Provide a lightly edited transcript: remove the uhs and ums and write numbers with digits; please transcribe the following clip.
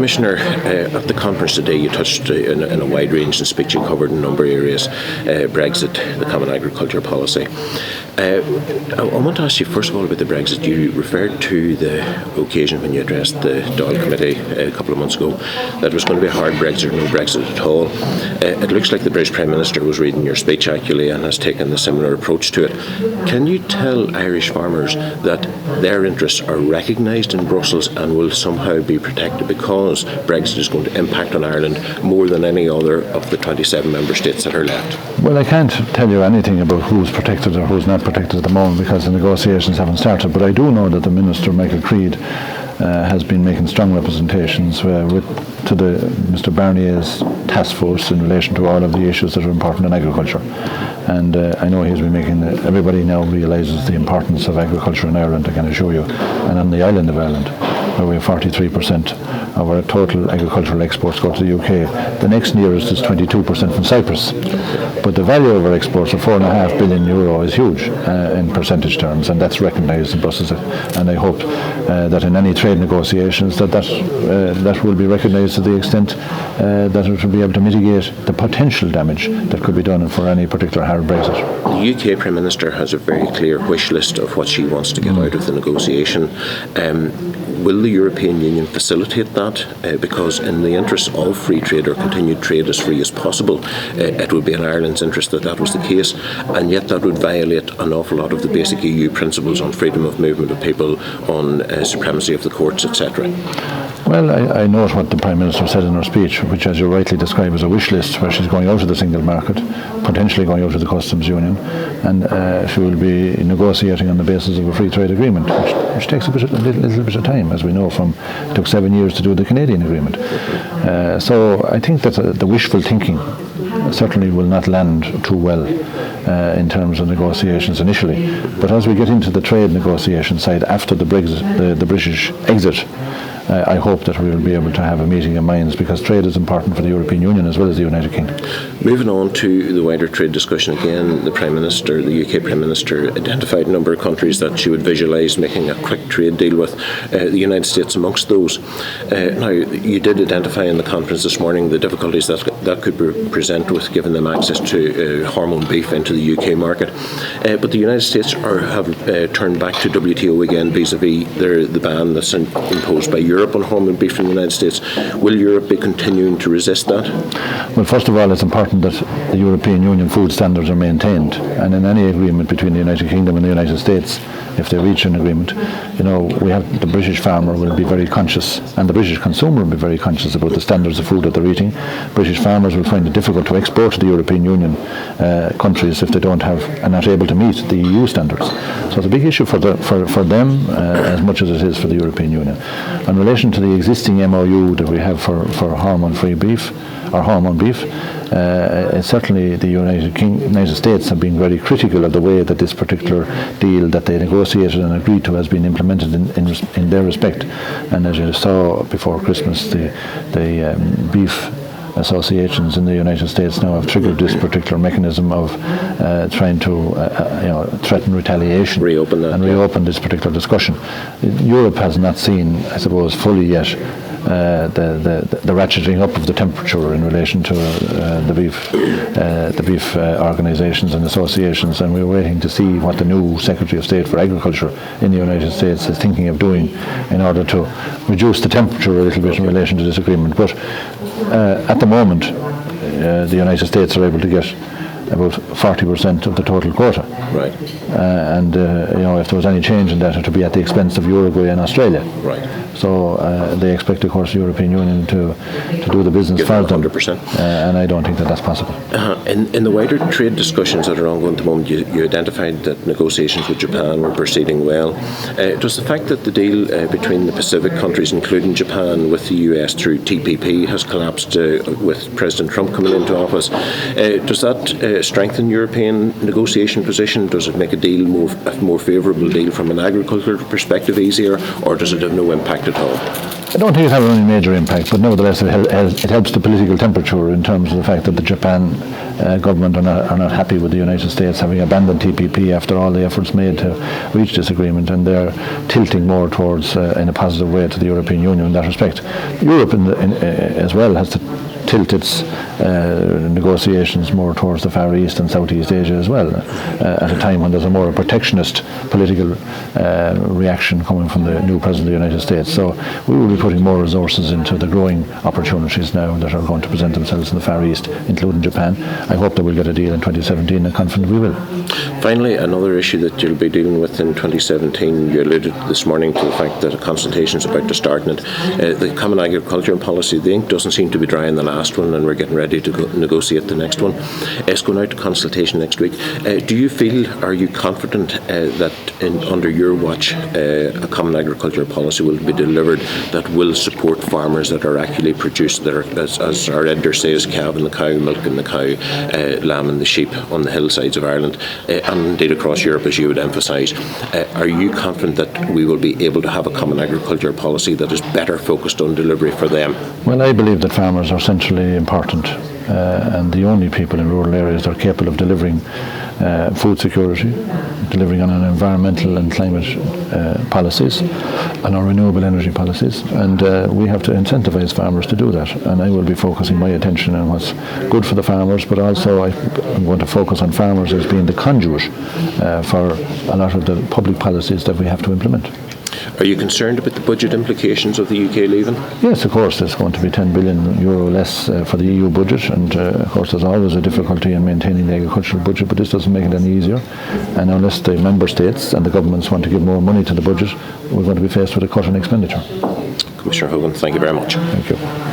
Commissioner, at the conference today you touched in a wide range of speech, you covered a number of areas, Brexit, the Common Agriculture Policy. I want to ask you first of all about the Brexit. You referred to the occasion when you addressed the Dáil Committee a couple of months ago that it was going to be a hard Brexit or no Brexit at all. It looks like the British Prime Minister was reading your speech actually and has taken a similar approach to it. Can you tell Irish farmers that their interests are recognised in Brussels and will somehow be protected because Brexit is going to impact on Ireland more than any other of the 27 member states that are left? Well, I can't tell you anything about who's protected or who's not protected at the moment because the negotiations haven't started, but I do know that the Minister, Michael Creed, has been making strong representations to Mr Barnier's task force in relation to all of the issues that are important in agriculture. And I know he's been making, everybody now realises the importance of agriculture in Ireland, I can assure you, and on the island of Ireland, where we have 43% of our total agricultural exports go to the UK. The next nearest is 22% from Cyprus. But the value of our exports of €4.5 billion is huge in percentage terms, and that's recognised in Brussels. And I hope that in any trade negotiations that will be recognised to the extent that it will be able to mitigate the potential damage that could be done for any particular hard Brexit. The UK Prime Minister has a very clear wish list of what she wants to get out of the negotiation. Will the European Union facilitate that? Because in the interest of free trade or continued trade as free as possible, it would be in Ireland's interest that was the case, and yet that would violate an awful lot of the basic EU principles on freedom of movement of people, on supremacy of the courts, etc. Well, I note what the Prime Minister said in her speech, which, as you rightly describe, is a wish list where she's going out of the single market, potentially going out of the customs union, and she will be negotiating on the basis of a free trade agreement, which takes a little bit of time, as we know from it took 7 years to do the Canadian agreement. So I think that the wishful thinking certainly will not land too well in terms of negotiations initially. But as we get into the trade negotiation side after the Brexit, the British exit, I hope that we will be able to have a meeting of minds, because trade is important for the European Union as well as the United Kingdom. Moving on to the wider trade discussion again, the Prime Minister, the UK Prime Minister, identified a number of countries that she would visualise making a quick trade deal with, the United States amongst those. Now, you did identify in the conference this morning the difficulties that could present with giving them access to hormone beef into the UK market. But the United States have turned back to WTO again vis-à-vis the ban that's imposed by Europe on hormone beef in the United States. Will Europe be continuing to resist that? Well, first of all, it's important that the European Union food standards are maintained, and in any agreement between the United Kingdom and the United States, if they reach an agreement, we have the British farmer will be very conscious, and the British consumer will be very conscious about the standards of food that they're eating. British farmers will find it difficult to export to the European Union countries if they don't have and not able to meet the EU standards. So it's a big issue for them as much as it is for the European Union. In relation to the existing MOU that we have for hormone-free beef, or hormone beef, certainly the United States have been very critical of the way that this particular deal that they negotiated and agreed to has been implemented in their respect. And as you saw before Christmas, the beef associations in the United States now have triggered this particular mechanism of trying to threaten retaliation and reopen this particular discussion. Europe has not seen, I suppose, fully yet the ratcheting up of the temperature in relation to the beef organisations and associations, and we're waiting to see what the new Secretary of State for Agriculture in the United States is thinking of doing in order to reduce the temperature a little bit in relation to this agreement. But at the moment, the United States are able to get about 40% of the total quota. Right. And if there was any change in that, it would be at the expense of Uruguay and Australia. Right. So they expect, of course, the European Union to do the business for them. 100%. And I don't think that that's possible. In the wider trade discussions that are ongoing at the moment, you identified that negotiations with Japan were proceeding well. Does the fact that the deal between the Pacific countries, including Japan, with the US through TPP has collapsed with President Trump coming into office, does that strengthen European negotiation position? Does it make a more favourable deal from an agricultural perspective easier, or does it have no impact at all? I don't think it has any major impact, but nevertheless it helps the political temperature in terms of the fact that the Japan government are not happy with the United States having abandoned TPP after all the efforts made to reach this agreement, and they're tilting more towards, in a positive way, to the European Union in that respect. Europe as well has to tilt its negotiations more towards the Far East and Southeast Asia as well, at a time when there's a more protectionist political reaction coming from the new President of the United States. So we will be putting more resources into the growing opportunities now that are going to present themselves in the Far East, including Japan. I hope that we'll get a deal in 2017, and confident we will. Finally, another issue that you'll be dealing with in 2017, you alluded this morning to the fact that a consultation is about to start in it. The Common Agricultural Policy, the ink doesn't seem to be dry in the last one, and we're getting ready to negotiate the next one. It's going out to consultation next week. Do you feel, are you confident that under your watch a Common Agricultural Policy will be delivered that will support farmers that are actually produced, that are, as our editor says, calving the cow, milking the cow, lambing the sheep on the hillsides of Ireland, and indeed across Europe, as you would emphasise? Are you confident that we will be able to have a Common Agricultural Policy that is better focused on delivery for them? Well, I believe that farmers are centrally important, and the only people in rural areas that are capable of delivering food security, delivering on an environmental and climate policies, and our renewable energy policies, and we have to incentivise farmers to do that. And I will be focusing my attention on what's good for the farmers, but also I'm going to focus on farmers as being the conduit for a lot of the public policies that we have to implement. Are you concerned about the budget implications of the UK leaving? Yes, of course. There's going to be €10 billion less for the EU budget, and of course there's always a difficulty in maintaining the agricultural budget, but this doesn't make it any easier. And unless the member states and the governments want to give more money to the budget, we're going to be faced with a cut in expenditure. Commissioner Hogan, thank you very much. Thank you.